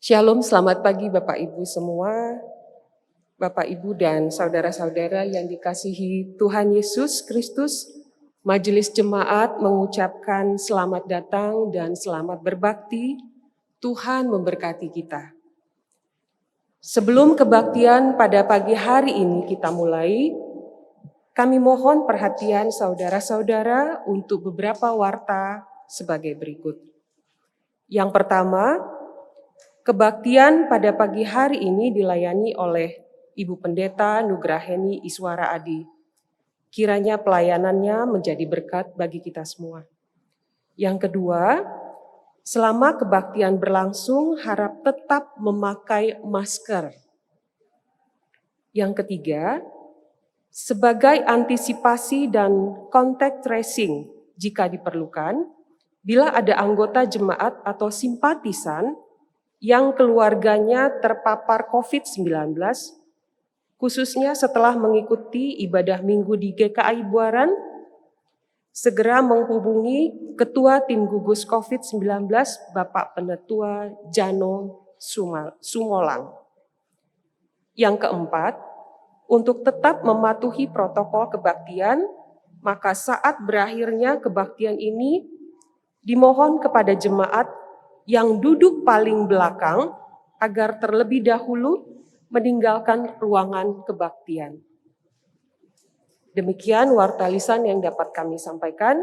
Shalom, selamat pagi Bapak Ibu semua, Bapak Ibu dan saudara-saudara yang dikasihi Tuhan Yesus Kristus. Majelis Jemaat mengucapkan selamat datang dan selamat berbakti. Tuhan memberkati kita. Sebelum kebaktian pada pagi hari ini kita mulai, kami mohon perhatian saudara-saudara untuk beberapa warta sebagai berikut. Yang pertama, kebaktian pada pagi hari ini dilayani oleh Ibu Pendeta Nugraheni Iswara Adi. Kiranya pelayanannya menjadi berkat bagi kita semua. Yang kedua, selama kebaktian berlangsung harap tetap memakai masker. Yang ketiga, sebagai antisipasi dan contact tracing jika diperlukan, bila ada anggota jemaat atau simpatisan yang keluarganya terpapar COVID-19, khususnya setelah mengikuti ibadah minggu di GKI Buaran, segera menghubungi Ketua Tim Gugus COVID-19 Bapak Penetua Jano Sumolang. Yang keempat, untuk tetap mematuhi protokol kebaktian, maka saat berakhirnya kebaktian ini dimohon kepada jemaat yang duduk paling belakang agar terlebih dahulu meninggalkan ruangan kebaktian. Demikian warta lisan yang dapat kami sampaikan.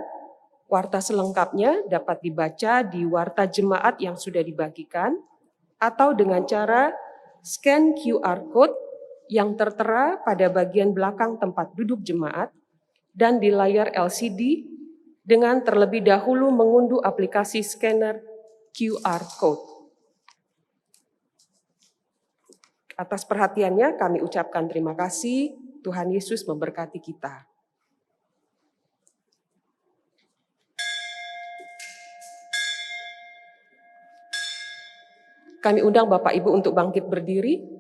Warta selengkapnya dapat dibaca di warta jemaat yang sudah dibagikan atau dengan cara scan QR Code yang tertera pada bagian belakang tempat duduk jemaat dan di layar LCD dengan terlebih dahulu mengunduh aplikasi scanner QR Code. Atas perhatiannya kami ucapkan terima kasih. Tuhan Yesus memberkati kita. Kami undang Bapak Ibu untuk bangkit berdiri.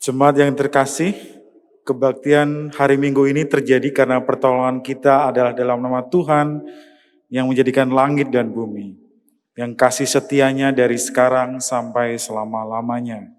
Jemaat yang terkasih, kebaktian hari Minggu ini terjadi karena pertolongan kita adalah dalam nama Tuhan yang menjadikan langit dan bumi, yang kasih setianya dari sekarang sampai selama-lamanya.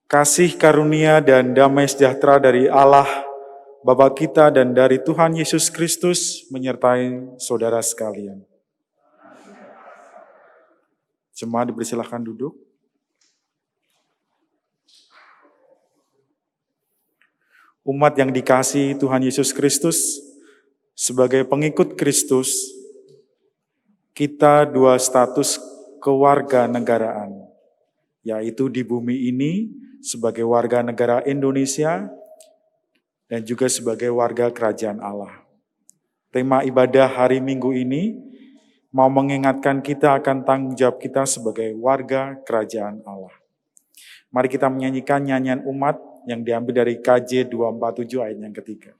Kasih karunia dan damai sejahtera dari Allah, Bapa kita dan dari Tuhan Yesus Kristus menyertai saudara sekalian. Jemaat dipersilahkan duduk. umat yang dikasihi Tuhan Yesus Kristus, sebagai pengikut Kristus, kita dua status kewarganegaraan, yaitu di bumi ini sebagai warga negara Indonesia dan juga sebagai warga kerajaan Allah. Tema ibadah hari Minggu ini mau mengingatkan kita akan tanggung jawab kita sebagai warga kerajaan Allah. Mari kita menyanyikan nyanyian umat yang diambil dari KJ 247 ayat yang ketiga.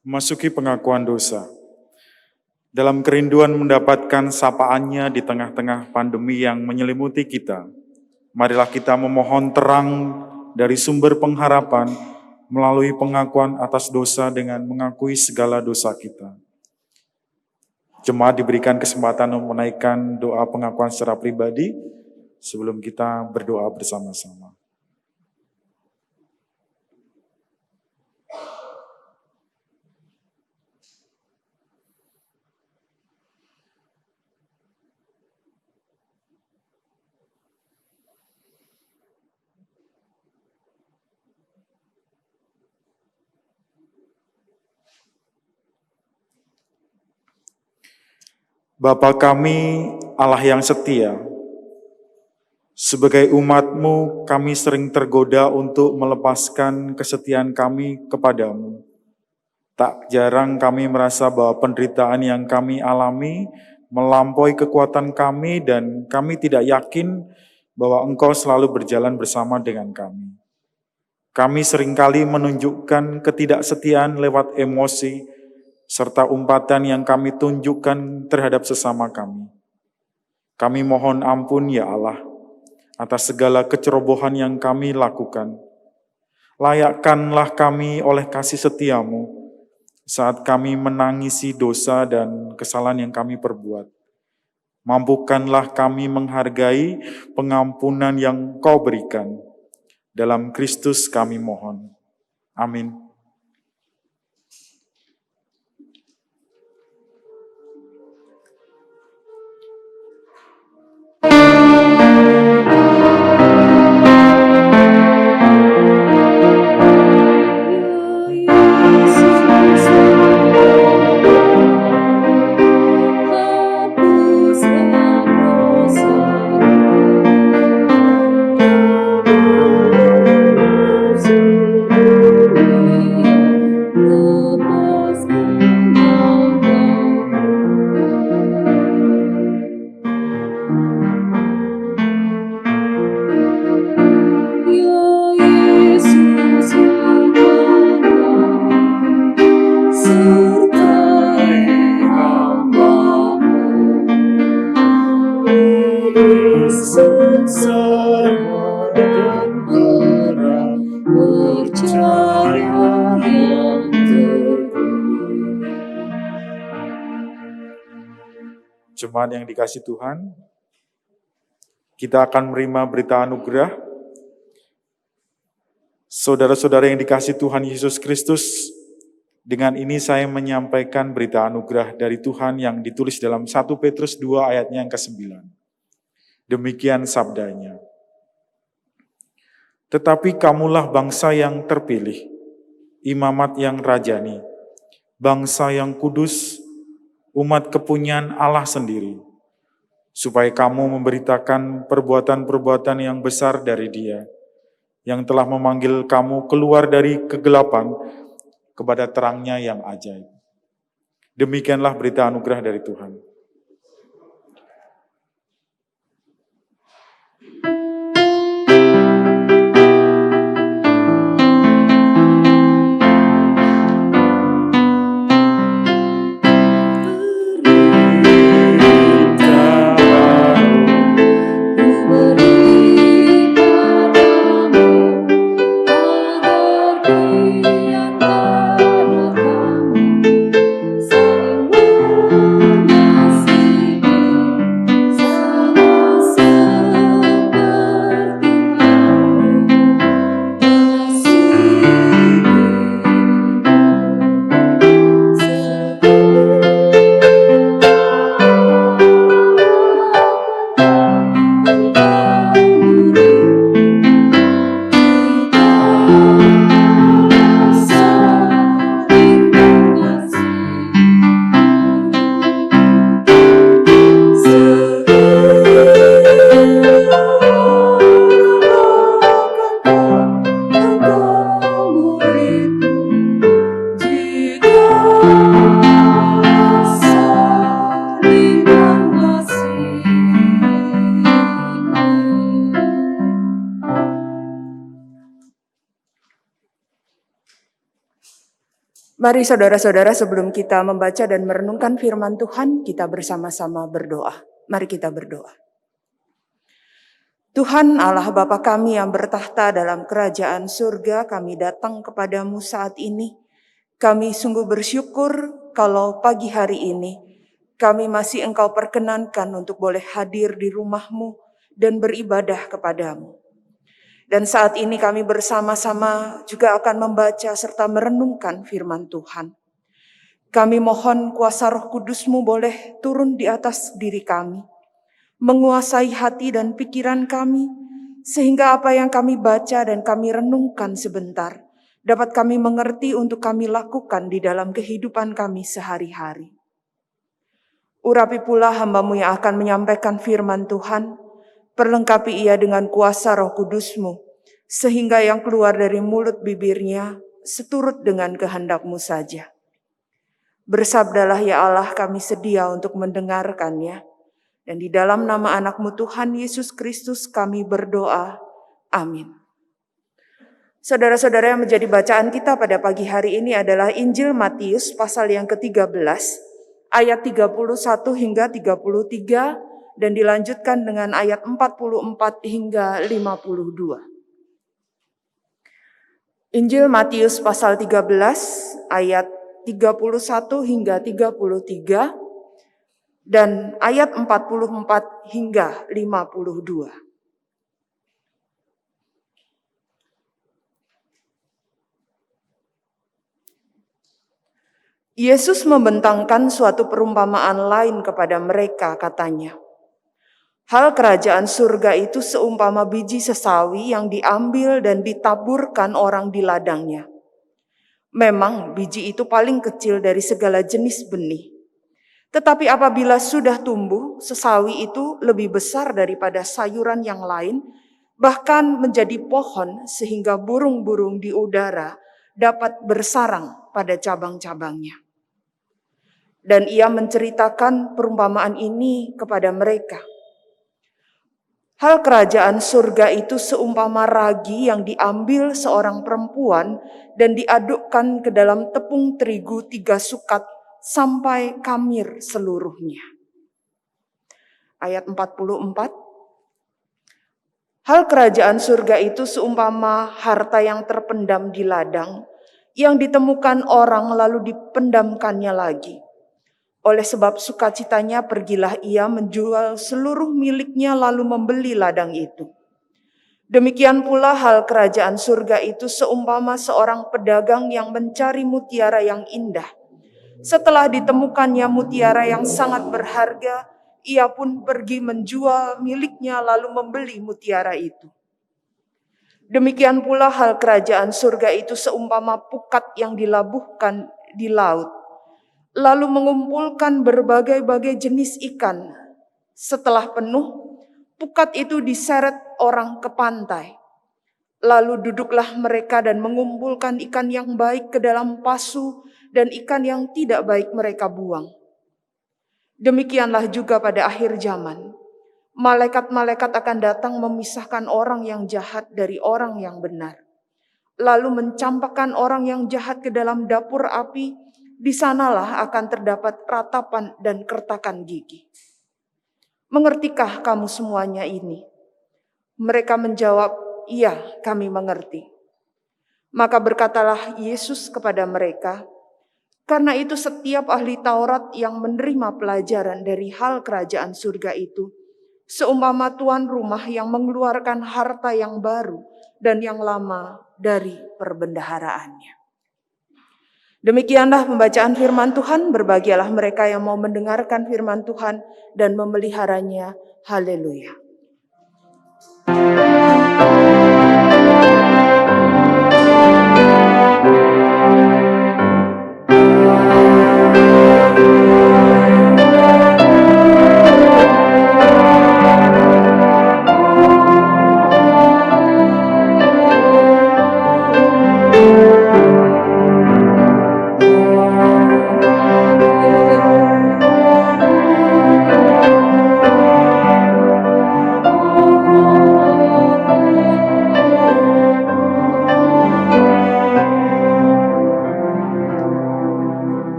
Memasuki pengakuan dosa. Dalam kerinduan mendapatkan sapaannya di tengah-tengah pandemi yang menyelimuti kita, marilah kita memohon terang dari sumber pengharapan melalui pengakuan atas dosa dengan mengakui segala dosa kita. Jemaat diberikan kesempatan untuk menaikkan doa pengakuan secara pribadi sebelum kita berdoa bersama-sama. Bapa kami, Allah yang setia, sebagai umat-Mu kami sering tergoda untuk melepaskan kesetiaan kami kepadamu. Tak jarang kami merasa bahwa penderitaan yang kami alami melampaui kekuatan kami dan kami tidak yakin bahwa Engkau selalu berjalan bersama dengan kami. Kami seringkali menunjukkan ketidaksetiaan lewat emosi, serta umpatan yang kami tunjukkan terhadap sesama kami. Kami mohon ampun ya Allah, atas segala kecerobohan yang kami lakukan. Layakkanlah kami oleh kasih setiamu, saat kami menangisi dosa dan kesalahan yang kami perbuat. Mampukanlah kami menghargai pengampunan yang Kau berikan. Dalam Kristus kami mohon. Amin. Jemaat yang dikasihi Tuhan, kita akan menerima berita anugerah. Saudara-saudara yang dikasihi Tuhan Yesus Kristus, dengan ini saya menyampaikan berita anugerah dari Tuhan yang ditulis dalam 1 Petrus 2 ayatnya yang ke-9. Demikian sabdanya. Tetapi kamulah bangsa yang terpilih, imamat yang rajani, bangsa yang kudus, umat kepunyaan Allah sendiri, supaya kamu memberitakan perbuatan-perbuatan yang besar dari Dia, yang telah memanggil kamu keluar dari kegelapan kepada terangnya yang ajaib. Demikianlah berita anugerah dari Tuhan. Mari saudara-saudara, sebelum kita membaca dan merenungkan firman Tuhan, kita bersama-sama berdoa. Mari kita berdoa. Tuhan Allah Bapa kami yang bertahta dalam kerajaan surga, kami datang kepadamu saat ini. Kami sungguh bersyukur kalau pagi hari ini kami masih Engkau perkenankan untuk boleh hadir di rumah-Mu dan beribadah kepadamu. Dan saat ini kami bersama-sama juga akan membaca serta merenungkan firman Tuhan. Kami mohon kuasa Roh Kudus-Mu boleh turun di atas diri kami, menguasai hati dan pikiran kami, sehingga apa yang kami baca dan kami renungkan sebentar, dapat kami mengerti untuk kami lakukan di dalam kehidupan kami sehari-hari. Urapi pula hamba-Mu yang akan menyampaikan firman Tuhan, perlengkapi ia dengan kuasa Roh Kudus-Mu, sehingga yang keluar dari mulut bibirnya seturut dengan kehendak-Mu saja. Bersabdalah ya Allah, kami sedia untuk mendengarkannya. Dan di dalam nama anak-Mu Tuhan Yesus Kristus kami berdoa. Amin. Saudara-saudara, yang menjadi bacaan kita pada pagi hari ini adalah Injil Matius pasal yang ke-13, ayat 31 hingga 33, dan dilanjutkan dengan ayat 44 hingga 52. Injil Matius pasal 13 ayat 31 hingga 33 dan ayat 44 hingga 52. Yesus membentangkan suatu perumpamaan lain kepada mereka, katanya, hal kerajaan surga itu seumpama biji sesawi yang diambil dan ditaburkan orang di ladangnya. Memang biji itu paling kecil dari segala jenis benih. Tetapi apabila sudah tumbuh, sesawi itu lebih besar daripada sayuran yang lain, bahkan menjadi pohon sehingga burung-burung di udara dapat bersarang pada cabang-cabangnya. Dan ia menceritakan perumpamaan ini kepada mereka. Hal kerajaan surga itu seumpama ragi yang diambil seorang perempuan dan diadukkan ke dalam tepung terigu 3 sukat sampai kamir seluruhnya. Ayat 44. Hal kerajaan surga itu seumpama harta yang terpendam di ladang, yang ditemukan orang lalu dipendamkannya lagi. Oleh sebab sukacitanya pergilah ia menjual seluruh miliknya lalu membeli ladang itu. Demikian pula hal kerajaan surga itu seumpama seorang pedagang yang mencari mutiara yang indah. Setelah ditemukannya mutiara yang sangat berharga, ia pun pergi menjual miliknya lalu membeli mutiara itu. Demikian pula hal kerajaan surga itu seumpama pukat yang dilabuhkan di laut, lalu mengumpulkan berbagai-bagai jenis ikan. Setelah penuh, pukat itu diseret orang ke pantai. Lalu duduklah mereka dan mengumpulkan ikan yang baik ke dalam pasu dan ikan yang tidak baik mereka buang. Demikianlah juga pada akhir zaman. Malaikat-malaikat akan datang memisahkan orang yang jahat dari orang yang benar. Lalu mencampakkan orang yang jahat ke dalam dapur api. Di sanalah akan terdapat ratapan dan kertakan gigi. Mengertikah kamu semuanya ini? Mereka menjawab, iya, kami mengerti. Maka berkatalah Yesus kepada mereka, karena itu setiap ahli Taurat yang menerima pelajaran dari hal kerajaan surga itu, seumpama tuan rumah yang mengeluarkan harta yang baru dan yang lama dari perbendaharaannya. Demikianlah pembacaan firman Tuhan. Berbahagialah mereka yang mau mendengarkan firman Tuhan dan memeliharanya. Haleluya.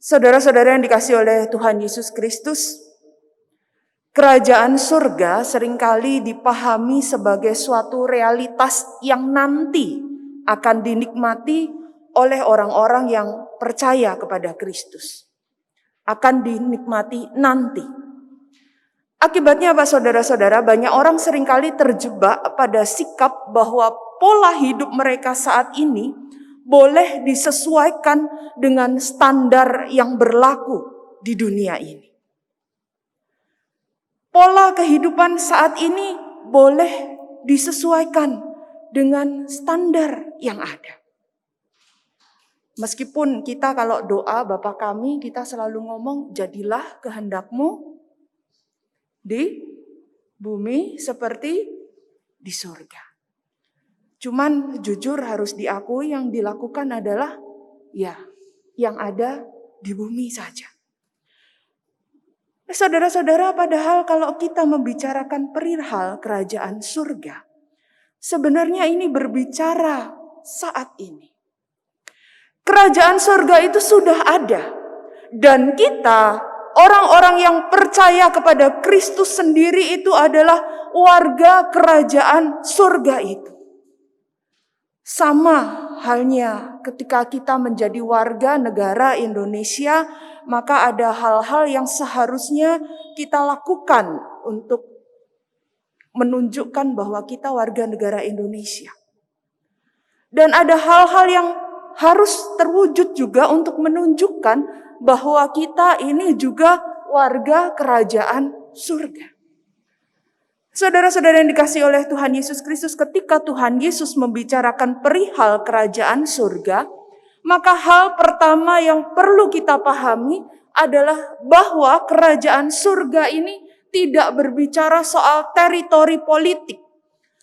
Saudara-saudara yang dikasihi oleh Tuhan Yesus Kristus, kerajaan surga seringkali dipahami sebagai suatu realitas yang nanti akan dinikmati oleh orang-orang yang percaya kepada Kristus. Akan dinikmati nanti. Akibatnya apa saudara-saudara? Banyak orang seringkali terjebak pada sikap bahwa pola hidup mereka saat ini boleh disesuaikan dengan standar yang berlaku di dunia ini. Pola kehidupan saat ini boleh disesuaikan dengan standar yang ada. Meskipun kita kalau doa Bapa kami, kita selalu ngomong, jadilah kehendak-Mu di bumi seperti di surga. Cuman jujur harus diakui yang dilakukan adalah ya yang ada di bumi saja. Saudara-saudara, padahal kalau kita membicarakan perihal kerajaan surga, sebenarnya ini berbicara saat ini. Kerajaan surga itu sudah ada. Dan kita, orang-orang yang percaya kepada Kristus sendiri itu adalah warga kerajaan surga itu. Sama halnya ketika kita menjadi warga negara Indonesia, maka ada hal-hal yang seharusnya kita lakukan untuk menunjukkan bahwa kita warga negara Indonesia. Dan ada hal-hal yang harus terwujud juga untuk menunjukkan bahwa kita ini juga warga kerajaan surga. Saudara-saudara yang dikasihi oleh Tuhan Yesus Kristus, ketika Tuhan Yesus membicarakan perihal kerajaan surga, maka hal pertama yang perlu kita pahami adalah bahwa kerajaan surga ini tidak berbicara soal teritori politik.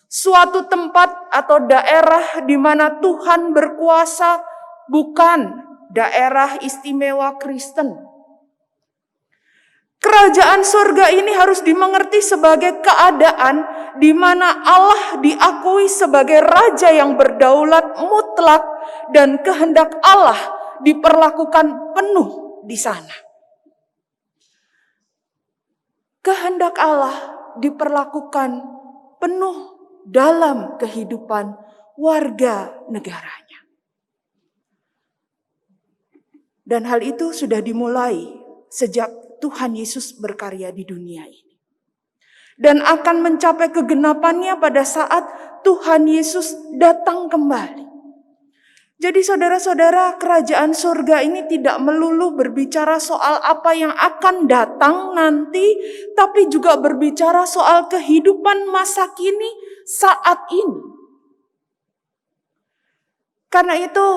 Suatu tempat atau daerah di mana Tuhan berkuasa, bukan daerah istimewa Kristen. Kerajaan surga ini harus dimengerti sebagai keadaan di mana Allah diakui sebagai raja yang berdaulat mutlak dan kehendak Allah diperlakukan penuh di sana. Kehendak Allah diperlakukan penuh dalam kehidupan warga negaranya. Dan hal itu sudah dimulai sejak Tuhan Yesus berkarya di dunia ini. Dan akan mencapai kegenapannya pada saat Tuhan Yesus datang kembali. Jadi saudara-saudara, kerajaan surga ini tidak melulu berbicara soal apa yang akan datang nanti, tapi juga berbicara soal kehidupan masa kini saat ini. Karena itu,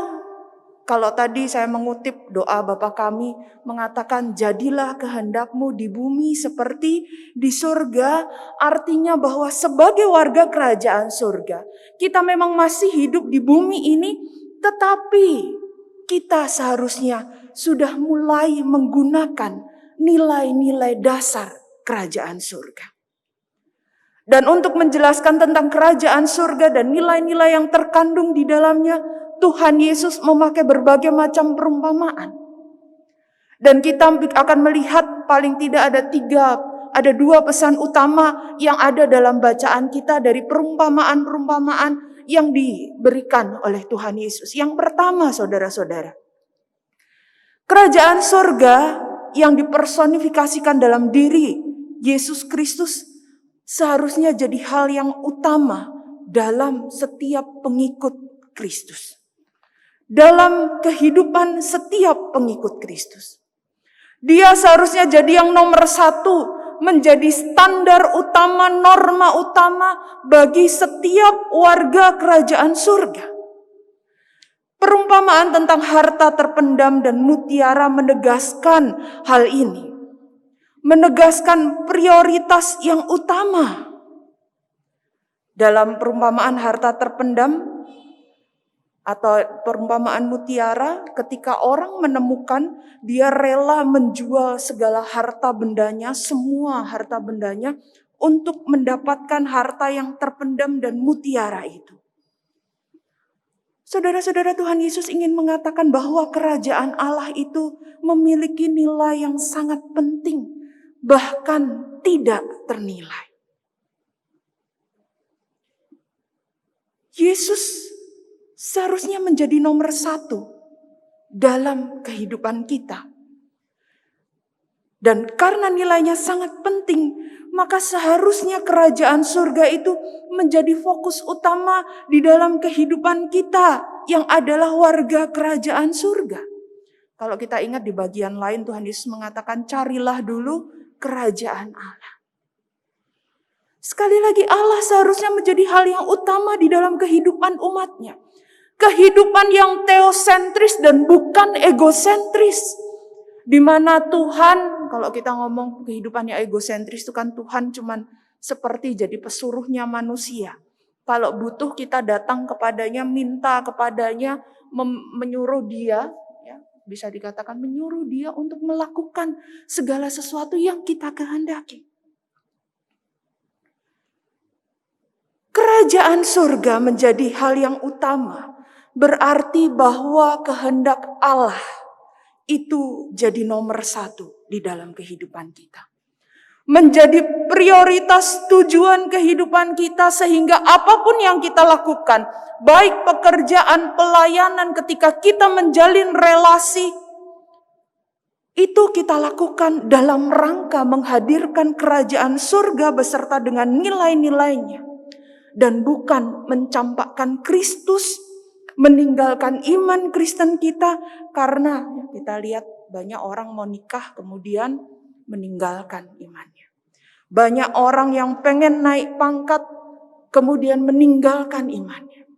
kalau tadi saya mengutip doa Bapa kami mengatakan jadilah kehendak-Mu di bumi seperti di surga, artinya bahwa sebagai warga kerajaan surga, kita memang masih hidup di bumi ini, tetapi kita seharusnya sudah mulai menggunakan nilai-nilai dasar kerajaan surga. Dan untuk menjelaskan tentang kerajaan surga dan nilai-nilai yang terkandung di dalamnya, Tuhan Yesus memakai berbagai macam perumpamaan. Dan kita akan melihat paling tidak ada dua pesan utama yang ada dalam bacaan kita dari perumpamaan-perumpamaan yang diberikan oleh Tuhan Yesus. Yang pertama, saudara-saudara, kerajaan surga yang dipersonifikasikan dalam diri Yesus Kristus seharusnya jadi hal yang utama dalam setiap pengikut Kristus. Dalam kehidupan setiap pengikut Kristus. Dia seharusnya jadi yang nomor satu, menjadi standar utama, norma utama bagi setiap warga kerajaan surga. Perumpamaan tentang harta terpendam dan mutiara menegaskan hal ini. Menegaskan prioritas yang utama. Dalam perumpamaan harta terpendam atau perumpamaan mutiara, ketika orang menemukan, dia rela menjual segala harta bendanya, semua harta bendanya, untuk mendapatkan harta yang terpendam dan mutiara itu. Saudara-saudara, Tuhan Yesus ingin mengatakan bahwa kerajaan Allah itu memiliki nilai yang sangat penting, bahkan tidak ternilai. Yesus seharusnya menjadi nomor satu dalam kehidupan kita. Dan karena nilainya sangat penting, maka seharusnya kerajaan surga itu menjadi fokus utama di dalam kehidupan kita yang adalah warga kerajaan surga. Kalau kita ingat di bagian lain Tuhan Yesus mengatakan, carilah dulu kerajaan Allah. Sekali lagi, Allah seharusnya menjadi hal yang utama di dalam kehidupan umatnya. Kehidupan yang teosentris dan bukan egosentris. Di mana Tuhan, kalau kita ngomong kehidupan yang egosentris itu kan Tuhan cuman seperti jadi pesuruhnya manusia. Kalau butuh kita datang kepadanya, minta kepadanya, menyuruh dia, ya, bisa dikatakan menyuruh dia untuk melakukan segala sesuatu yang kita kehendaki. Kerajaan surga menjadi hal yang utama, berarti bahwa kehendak Allah itu jadi nomor satu di dalam kehidupan kita. Menjadi prioritas tujuan kehidupan kita sehingga apapun yang kita lakukan, baik pekerjaan, pelayanan, ketika kita menjalin relasi, itu kita lakukan dalam rangka menghadirkan kerajaan surga beserta dengan nilai-nilainya. Dan bukan mencampakkan Kristus, meninggalkan iman Kristen kita, karena kita lihat banyak orang mau nikah kemudian meninggalkan imannya. Banyak orang yang pengen naik pangkat kemudian meninggalkan imannya.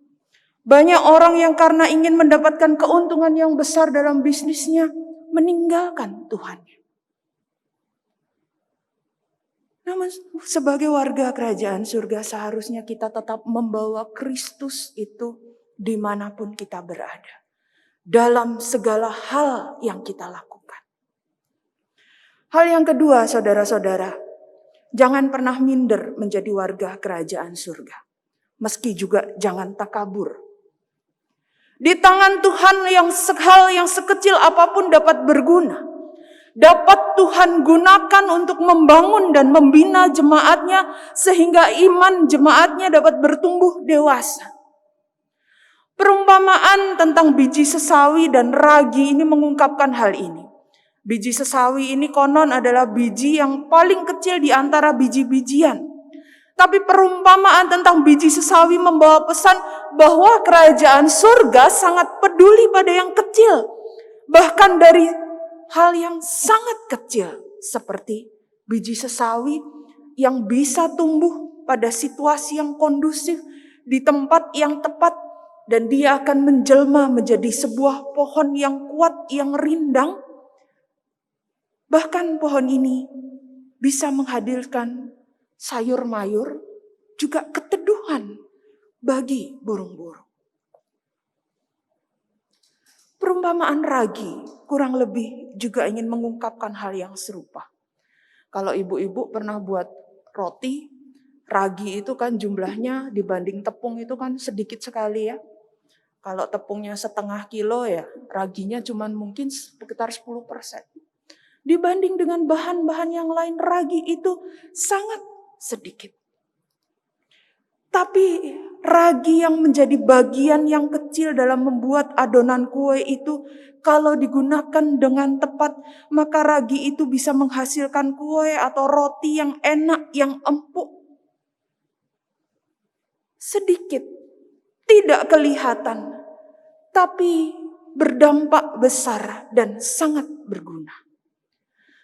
Banyak orang yang karena ingin mendapatkan keuntungan yang besar dalam bisnisnya meninggalkan Tuhannya. Namun sebagai warga kerajaan surga seharusnya kita tetap membawa Kristus itu dimanapun kita berada. Dalam segala hal yang kita lakukan. Hal yang kedua, saudara-saudara, jangan pernah minder menjadi warga kerajaan surga. Meski juga jangan takabur. Di tangan Tuhan hal yang sekecil apapun dapat berguna. Dapat Tuhan gunakan untuk membangun dan membina jemaatnya sehingga iman jemaatnya dapat bertumbuh dewasa. Perumpamaan tentang biji sesawi dan ragi ini mengungkapkan hal ini. Biji sesawi ini konon adalah biji yang paling kecil di antara biji-bijian. Tapi perumpamaan tentang biji sesawi membawa pesan bahwa kerajaan surga sangat peduli pada yang kecil. Bahkan dari hal yang sangat kecil seperti biji sesawi yang bisa tumbuh pada situasi yang kondusif di tempat yang tepat dan dia akan menjelma menjadi sebuah pohon yang kuat, yang rindang. Bahkan pohon ini bisa menghadirkan sayur mayur, juga keteduhan bagi burung-burung. Perumpamaan ragi kurang lebih juga ingin mengungkapkan hal yang serupa. Kalau ibu-ibu pernah buat roti, ragi itu kan jumlahnya dibanding tepung itu kan sedikit sekali ya. Kalau tepungnya setengah kilo ya, raginya cuma mungkin sekitar 10%. Dibanding dengan bahan-bahan yang lain, ragi itu sangat sedikit. Tapi ragi yang menjadi bagian yang kecil dalam membuat adonan kue itu, kalau digunakan dengan tepat, maka ragi itu bisa menghasilkan kue atau roti yang enak, yang empuk. Sedikit, tidak kelihatan, tapi berdampak besar dan sangat berguna.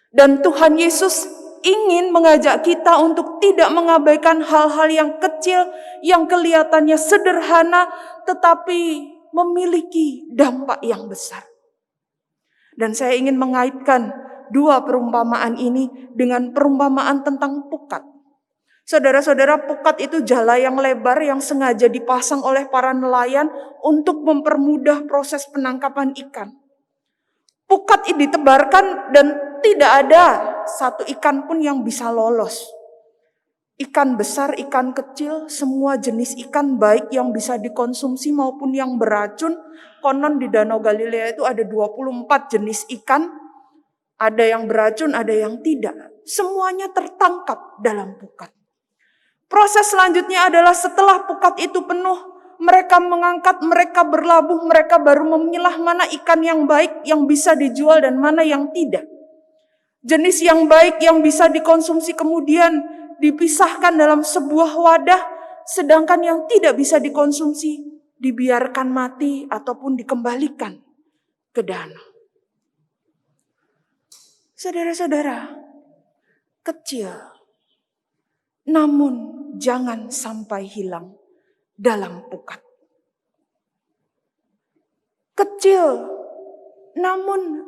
Dan Tuhan Yesus ingin mengajak kita untuk tidak mengabaikan hal-hal yang kecil, yang kelihatannya sederhana, tetapi memiliki dampak yang besar. Dan saya ingin mengaitkan dua perumpamaan ini dengan perumpamaan tentang pukat. Saudara-saudara, pukat itu jala yang lebar yang sengaja dipasang oleh para nelayan untuk mempermudah proses penangkapan ikan. Pukat ini ditebarkan dan tidak ada satu ikan pun yang bisa lolos. Ikan besar, ikan kecil, semua jenis ikan baik yang bisa dikonsumsi maupun yang beracun. Konon di Danau Galilea itu ada 24 jenis ikan. Ada yang beracun, ada yang tidak. Semuanya tertangkap dalam pukat. Proses selanjutnya adalah setelah pukat itu penuh, mereka mengangkat, mereka berlabuh, mereka baru memilah mana ikan yang baik yang bisa dijual dan mana yang tidak. Jenis yang baik yang bisa dikonsumsi kemudian dipisahkan dalam sebuah wadah, sedangkan yang tidak bisa dikonsumsi dibiarkan mati ataupun dikembalikan ke danau. Saudara-saudara, kecil, namun jangan sampai hilang dalam pukat. Kecil, namun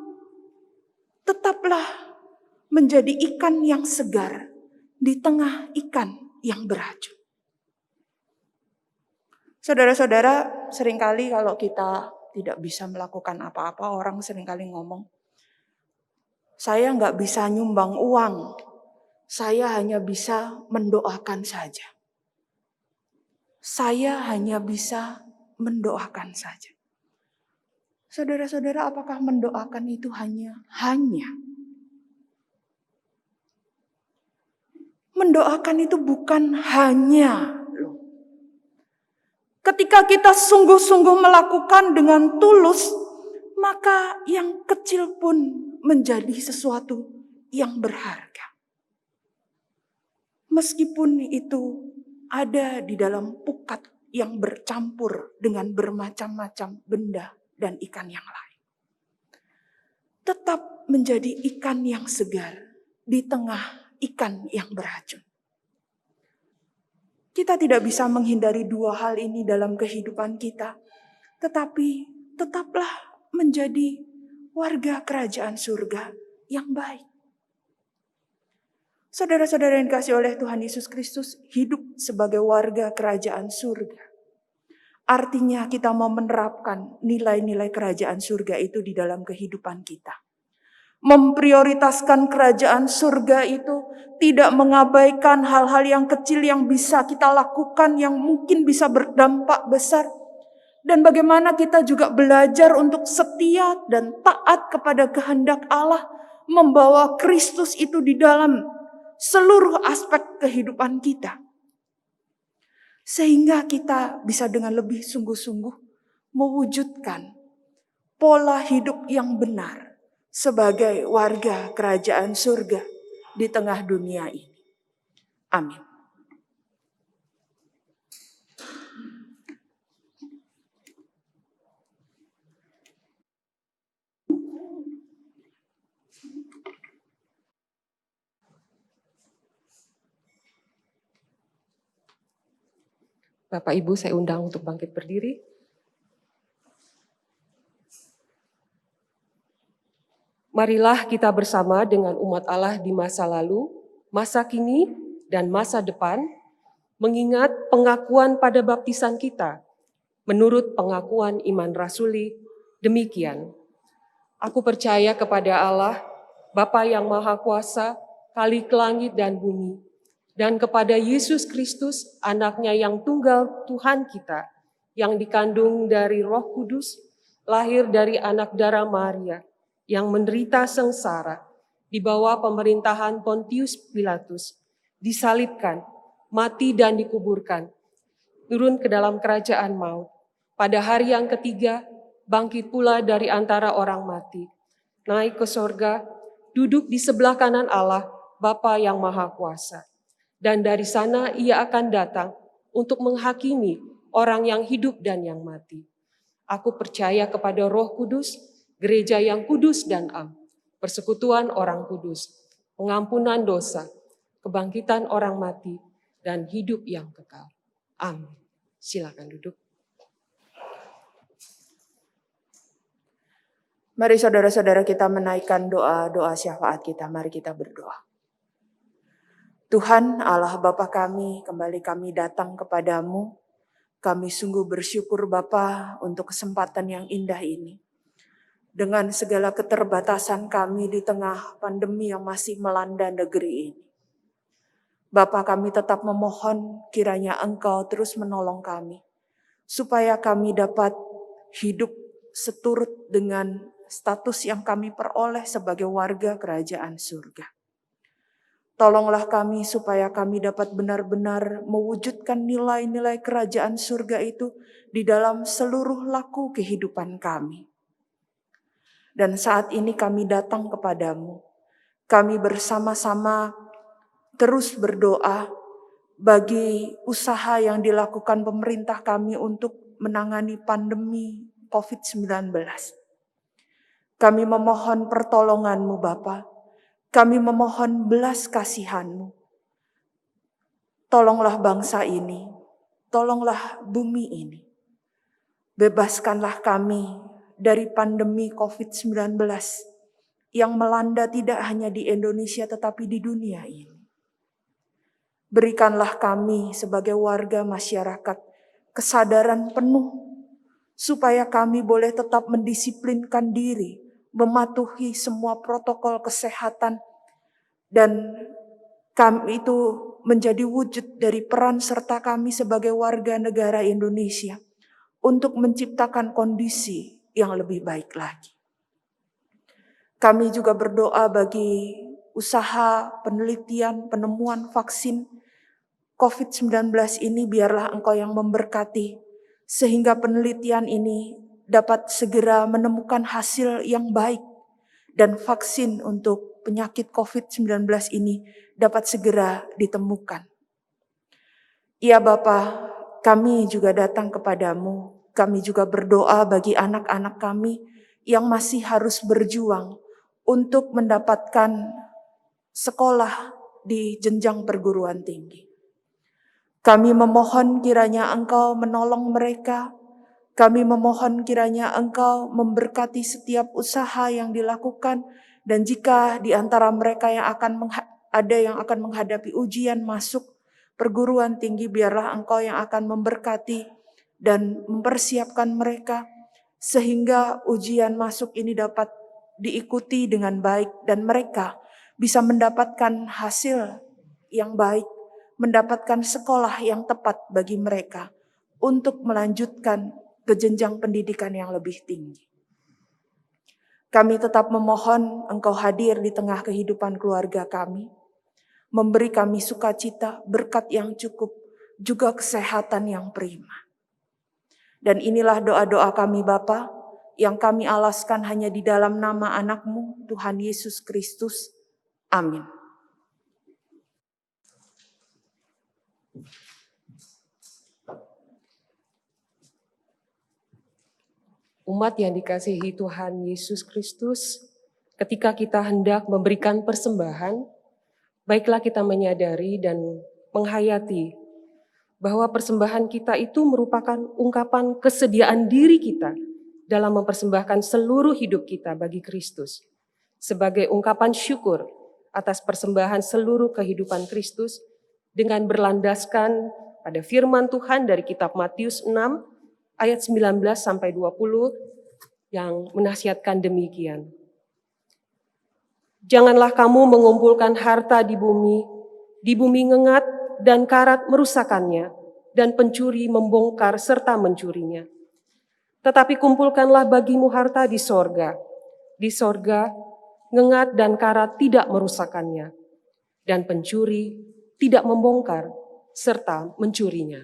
tetaplah menjadi ikan yang segar di tengah ikan yang beracun. Saudara-saudara, seringkali kalau kita tidak bisa melakukan apa-apa, orang seringkali ngomong, saya nggak bisa nyumbang uang, saya hanya bisa mendoakan saja. Saya hanya bisa mendoakan saja. Saudara-saudara, apakah mendoakan itu hanya? Mendoakan itu bukan hanya. Ketika kita sungguh-sungguh melakukan dengan tulus, maka yang kecil pun menjadi sesuatu yang berharga. Meskipun itu ada di dalam pukat yang bercampur dengan bermacam-macam benda dan ikan yang lain. Tetap menjadi ikan yang segar di tengah ikan yang beracun. Kita tidak bisa menghindari dua hal ini dalam kehidupan kita, tetapi tetaplah menjadi warga kerajaan surga yang baik. Saudara-saudara yang dikasihi oleh Tuhan Yesus Kristus, hidup sebagai warga kerajaan surga. Artinya kita mau menerapkan nilai-nilai kerajaan surga itu di dalam kehidupan kita. Memprioritaskan kerajaan surga itu tidak mengabaikan hal-hal yang kecil yang bisa kita lakukan, yang mungkin bisa berdampak besar. Dan bagaimana kita juga belajar untuk setia dan taat kepada kehendak Allah, membawa Kristus itu di dalam seluruh aspek kehidupan kita. Sehingga kita bisa dengan lebih sungguh-sungguh mewujudkan pola hidup yang benar sebagai warga kerajaan surga di tengah dunia ini. Amin. Bapak Ibu, saya undang untuk bangkit berdiri. Marilah kita bersama dengan umat Allah di masa lalu, masa kini, dan masa depan, mengingat pengakuan pada baptisan kita, menurut pengakuan iman rasuli, Demikian, aku percaya kepada Allah, Bapa yang Maha Kuasa, Khalik langit dan bumi, dan kepada Yesus Kristus, anaknya yang tunggal Tuhan kita, yang dikandung dari Roh Kudus, lahir dari anak darah Maria, yang menderita sengsara, di bawah pemerintahan Pontius Pilatus, disalibkan, mati dan dikuburkan, turun ke dalam kerajaan maut. Pada hari yang ketiga, bangkit pula dari antara orang mati, naik ke sorga, duduk di sebelah kanan Allah, Bapa yang Maha Kuasa. Dan dari sana ia akan datang untuk menghakimi orang yang hidup dan yang mati. Aku percaya kepada Roh Kudus, gereja yang kudus dan am, persekutuan orang kudus, pengampunan dosa, kebangkitan orang mati, dan hidup yang kekal. Amin. Silakan duduk. Mari saudara-saudara kita menaikkan doa syafaat kita. Mari kita berdoa. Tuhan Allah Bapa kami, kembali kami datang kepadamu. Kami sungguh bersyukur Bapa untuk kesempatan yang indah ini. Dengan segala keterbatasan kami di tengah pandemi yang masih melanda negeri ini. Bapa kami tetap memohon kiranya Engkau terus menolong kami. Supaya kami dapat hidup seturut dengan status yang kami peroleh sebagai warga kerajaan surga. Tolonglah kami supaya kami dapat benar-benar mewujudkan nilai-nilai kerajaan surga itu di dalam seluruh laku kehidupan kami. Dan saat ini kami datang kepadamu. Kami bersama-sama terus berdoa bagi usaha yang dilakukan pemerintah kami untuk menangani pandemi COVID-19. Kami memohon pertolongan-Mu Bapa. Kami memohon belas kasihan-Mu. Tolonglah bangsa ini. Tolonglah bumi ini. Bebaskanlah kami dari pandemi COVID-19 yang melanda tidak hanya di Indonesia tetapi di dunia ini. Berikanlah kami sebagai warga masyarakat kesadaran penuh supaya kami boleh tetap mendisiplinkan diri, mematuhi semua protokol kesehatan, dan kami itu menjadi wujud dari peran serta kami sebagai warga negara Indonesia untuk menciptakan kondisi yang lebih baik lagi. Kami juga berdoa bagi usaha penelitian penemuan vaksin COVID-19 ini, biarlah Engkau yang memberkati sehingga penelitian ini dapat segera menemukan hasil yang baik dan vaksin untuk penyakit COVID-19 ini dapat segera ditemukan. Ya Bapa, kami juga datang kepadamu. Kami juga berdoa bagi anak-anak kami yang masih harus berjuang untuk mendapatkan sekolah di jenjang perguruan tinggi. Kami memohon kiranya Engkau menolong mereka. Kami memohon kiranya Engkau memberkati setiap usaha yang dilakukan. Dan jika di antara mereka yang akan menghadapi ujian masuk perguruan tinggi, biarlah Engkau yang akan memberkati dan mempersiapkan mereka sehingga ujian masuk ini dapat diikuti dengan baik dan mereka bisa mendapatkan hasil yang baik, mendapatkan sekolah yang tepat bagi mereka untuk melanjutkan ke jenjang pendidikan yang lebih tinggi. Kami tetap memohon Engkau hadir di tengah kehidupan keluarga kami, memberi kami sukacita, berkat yang cukup, juga kesehatan yang prima. Dan inilah doa-doa kami Bapa yang kami alaskan hanya di dalam nama anak-Mu, Tuhan Yesus Kristus. Amin. Umat yang dikasihi Tuhan Yesus Kristus, ketika kita hendak memberikan persembahan, baiklah kita menyadari dan menghayati bahwa persembahan kita itu merupakan ungkapan kesediaan diri kita dalam mempersembahkan seluruh hidup kita bagi Kristus. Sebagai ungkapan syukur atas persembahan seluruh kehidupan Kristus dengan berlandaskan pada firman Tuhan dari kitab Matius 6 ayat 19 sampai 20 yang menasihatkan demikian. Janganlah kamu mengumpulkan harta di bumi ngengat dan karat merusakannya, dan pencuri membongkar serta mencurinya. Tetapi kumpulkanlah bagimu harta di sorga. Di sorga, ngengat dan karat tidak merusakannya, dan pencuri tidak membongkar serta mencurinya.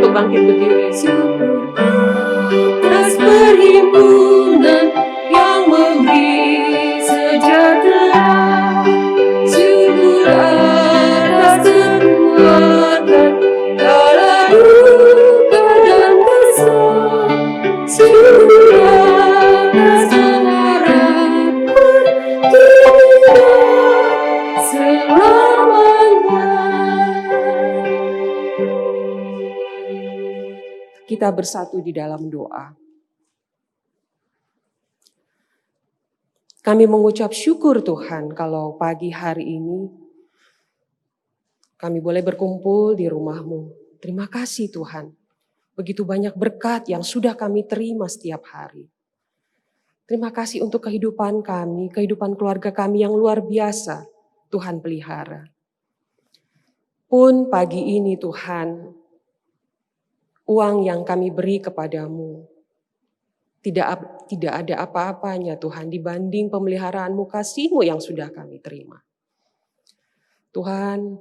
Bangkit berdiri. Atas perhimpunan yang memberi sejahtera, syukur atas kekuatan kala duka dan kesal, syukur atas pengharapan kita selamanya. Kita bersatu di dalam doa. Kami mengucap syukur Tuhan kalau pagi hari ini kami boleh berkumpul di rumah-Mu. Terima kasih Tuhan. Begitu banyak berkat yang sudah kami terima setiap hari. Terima kasih untuk kehidupan kami, kehidupan keluarga kami yang luar biasa Tuhan pelihara. Pun pagi ini Tuhan, uang yang kami beri kepadamu tidak ada apa-apanya Tuhan dibanding pemeliharaan-Mu, kasih-Mu yang sudah kami terima. Tuhan,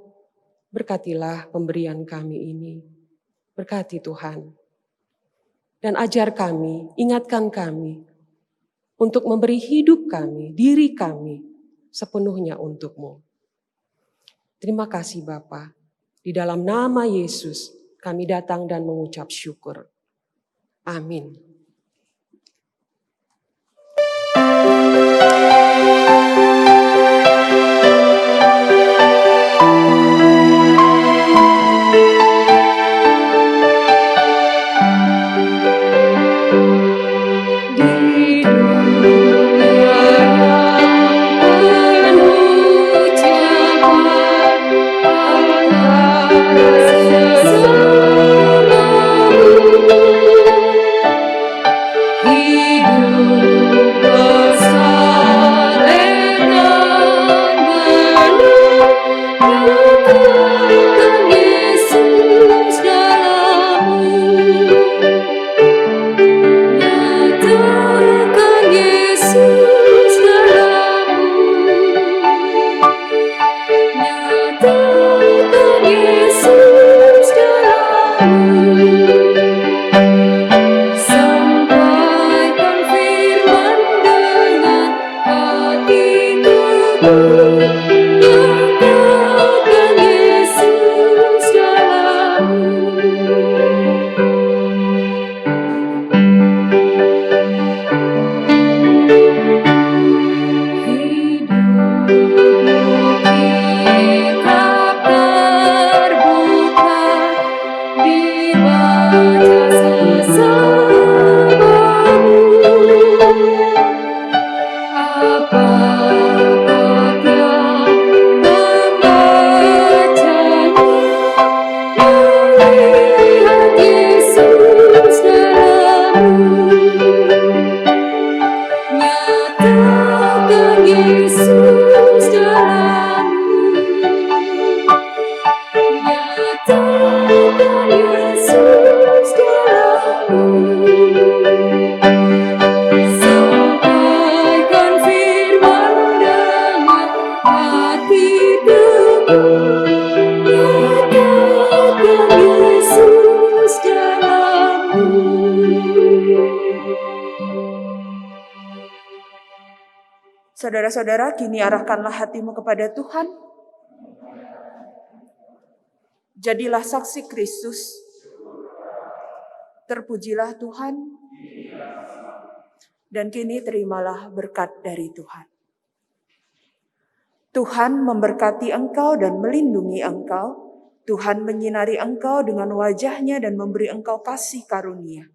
berkatilah pemberian kami ini. Berkati Tuhan. Dan ajar kami, ingatkan kami untuk memberi hidup kami, diri kami sepenuhnya untuk-Mu. Terima kasih Bapa. Di dalam nama Yesus kami datang dan mengucap syukur. Amin. Nyatakan Yesus Saudara-saudara, kini arahkanlah hatimu kepada Tuhan. Jadilah saksi Kristus. Terpujilah Tuhan. Dan kini terimalah berkat dari Tuhan. Tuhan memberkati engkau dan melindungi engkau. Tuhan menyinari engkau dengan wajah-Nya dan memberi engkau kasih karunia.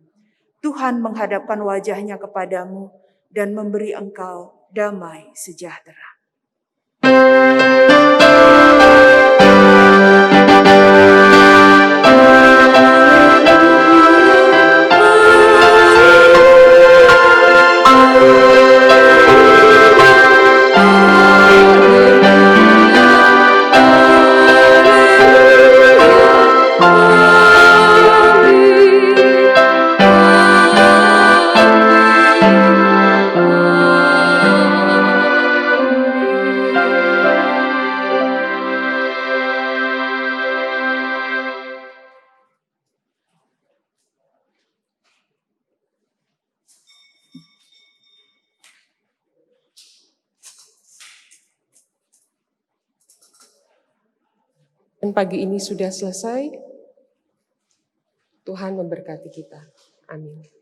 Tuhan menghadapkan wajah-Nya kepadamu dan memberi engkau damai sejahtera. Dan pagi ini sudah selesai. Tuhan memberkati kita. Amin.